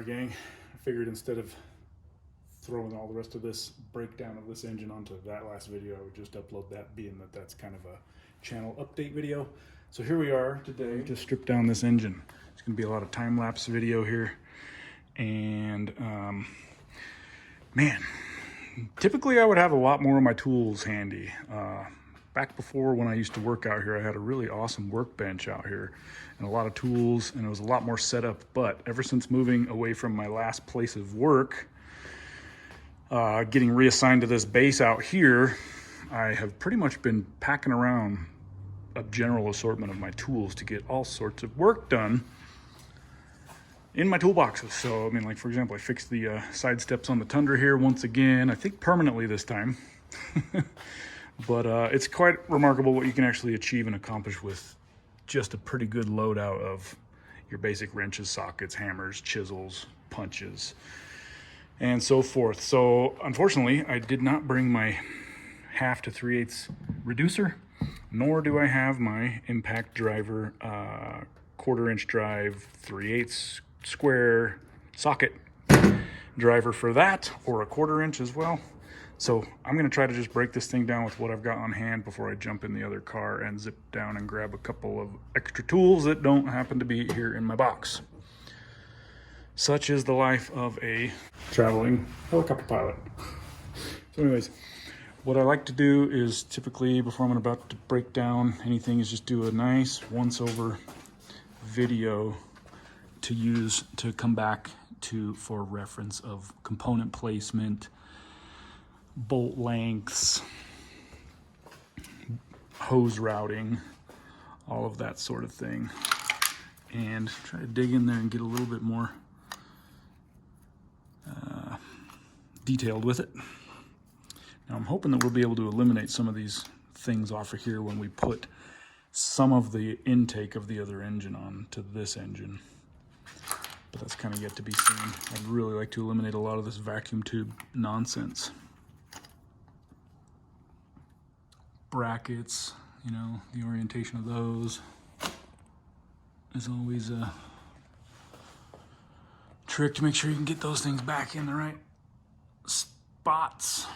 Alright gang, I figured instead of throwing all the rest of this breakdown of this engine onto that last video, I would just upload that, being that that's kind of a channel update video. So here we are today to strip down this engine. It's going to be a lot of time-lapse video here. And man, typically I would have a lot more of my tools handy. Back before, when I used to work out here, I had a really awesome workbench out here and a lot of tools, and it was a lot more set up. But ever since moving away from my last place of work, getting reassigned to this base out here, I have pretty much been packing around a general assortment of my tools to get all sorts of work done in my toolboxes. So, I mean, like for example, I fixed the side steps on the Tundra here once again, I think permanently this time. But it's quite remarkable what you can actually achieve and accomplish with just a pretty good loadout of your basic wrenches, sockets, hammers, chisels, punches, and so forth. So unfortunately, I did not bring my 1/2 to 3/8 reducer, nor do I have my impact driver 1/4 inch drive 3/8 square socket driver for that, or a 1/4 inch as well. So I'm going to try to just break this thing down with what I've got on hand before I jump in the other car and zip down and grab a couple of extra tools that don't happen to be here in my box. Such is the life of a traveling helicopter pilot. So anyways, what I like to do is typically, before I'm about to break down anything, is just do a nice once-over video to use to come back to for reference of component placement, bolt lengths, hose routing, all of that sort of thing, and try to dig in there and get a little bit more detailed with it. Now I'm hoping that we'll be able to eliminate some of these things off of here when we put some of the intake of the other engine on to this engine, but that's kind of yet to be seen. I'd really like to eliminate a lot of this vacuum tube nonsense. Brackets, you know, the orientation of those is always a trick to make sure you can get those things back in the right spots.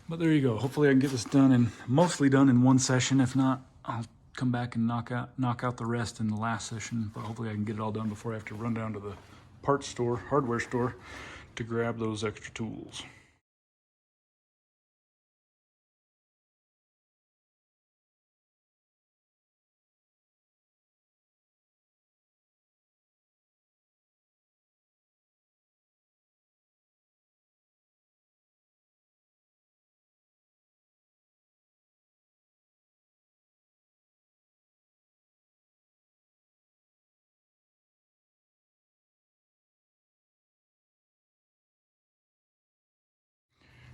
But there you go. Hopefully I can get this done, and mostly done in one session. If not, I'll come back and knock out the rest in the last session. But hopefully I can get it all done before I have to run down to the parts store, hardware store, to grab those extra tools.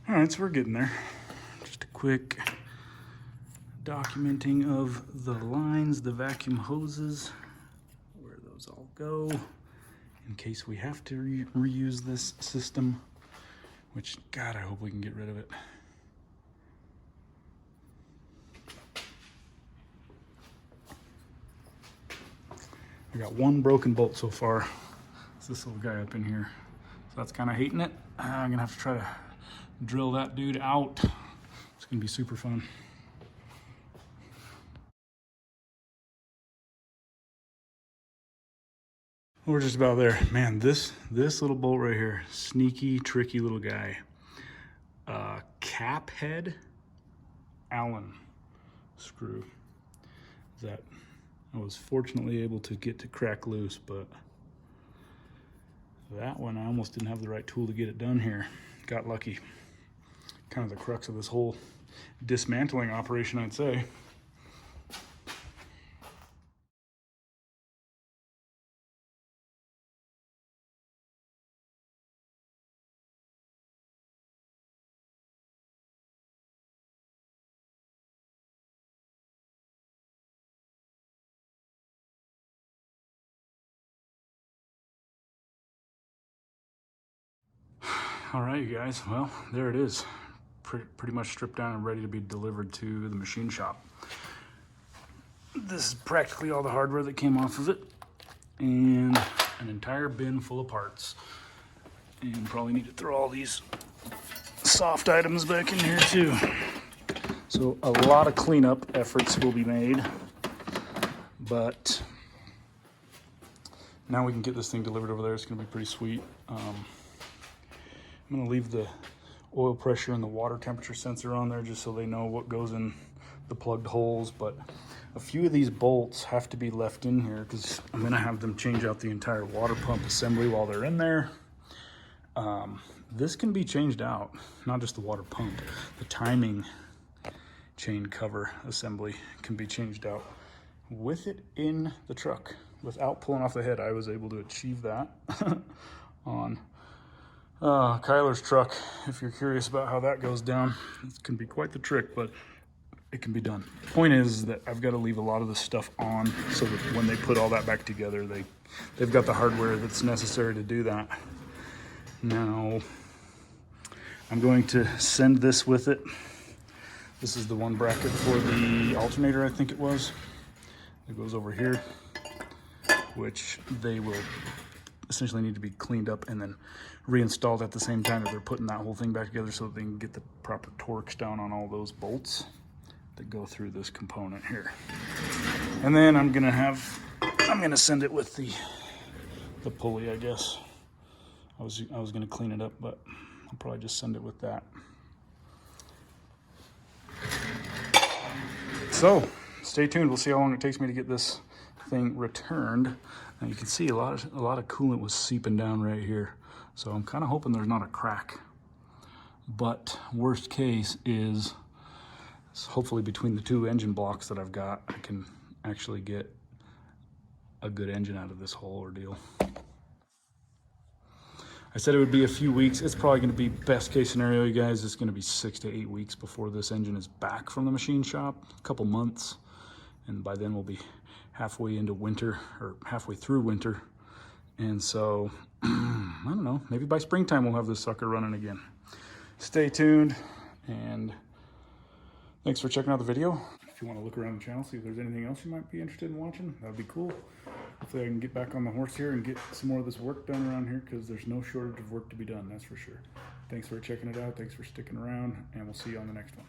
All right, so we're getting there. Just a quick documenting of the lines, the vacuum hoses, where those all go, in case we have to reuse this system, which, God, I hope we can get rid of it. I got one broken bolt so far. It's this little guy up in here. So that's kind of hating it. I'm gonna have to try to drill that dude out. It's gonna be super fun. We're just about there. Man, this little bolt right here, sneaky, tricky little guy. Cap head Allen screw that I was fortunately able to get to crack loose, but that one I almost didn't have the right tool to get it done here. Got lucky. Kind of the crux of this whole dismantling operation, I'd say. All right, you guys, well, there it is. Pretty much stripped down and ready to be delivered to the machine shop. this is practically all the hardware that came off of it, and an entire bin full of parts. And probably need to throw all these soft items back in here too. So a lot of cleanup efforts will be made, but now we can get this thing delivered over there. It's gonna be pretty sweet. I'm gonna leave the oil pressure and the water temperature sensor on there just so they know what goes in the plugged holes, but a few of these bolts have to be left in here because I'm gonna have them change out the entire water pump assembly while they're in there. This can be changed out, not just the water pump. The timing chain cover assembly can be changed out with it in the truck without pulling off the head. I was able to achieve that on Kyler's truck. If you're curious about how that goes down, it can be quite the trick, but it can be done. The point is that I've got to leave a lot of the stuff on so that when they put all that back together, they've got the hardware that's necessary to do that. Now, I'm going to send this with it. This is the one bracket for the alternator, I think it was. It goes over here, which they will essentially need to be cleaned up and then reinstalled at the same time that they're putting that whole thing back together so that they can get the proper torques down on all those bolts that go through this component here. And then I'm gonna send it with the pulley, I guess. I was gonna clean it up, but I'll probably just send it with that. So stay tuned. We'll see how long it takes me to get this thing returned. Now you can see a lot of coolant was seeping down right here. So I'm kind of hoping there's not a crack. But worst case is hopefully between the two engine blocks that I've got, I can actually get a good engine out of this whole ordeal. I said it would be a few weeks. It's probably going to be best case scenario, you guys. It's going to be 6 to 8 weeks before this engine is back from the machine shop. A couple months. And by then we'll be halfway into winter or halfway through winter. And so, I don't know, maybe by springtime we'll have this sucker running again. Stay tuned, and thanks for checking out the video. If you want to look around the channel, see if there's anything else you might be interested in watching, that would be cool. Hopefully I can get back on the horse here and get some more of this work done around here because there's no shortage of work to be done, that's for sure. Thanks for checking it out. Thanks for sticking around, and we'll see you on the next one.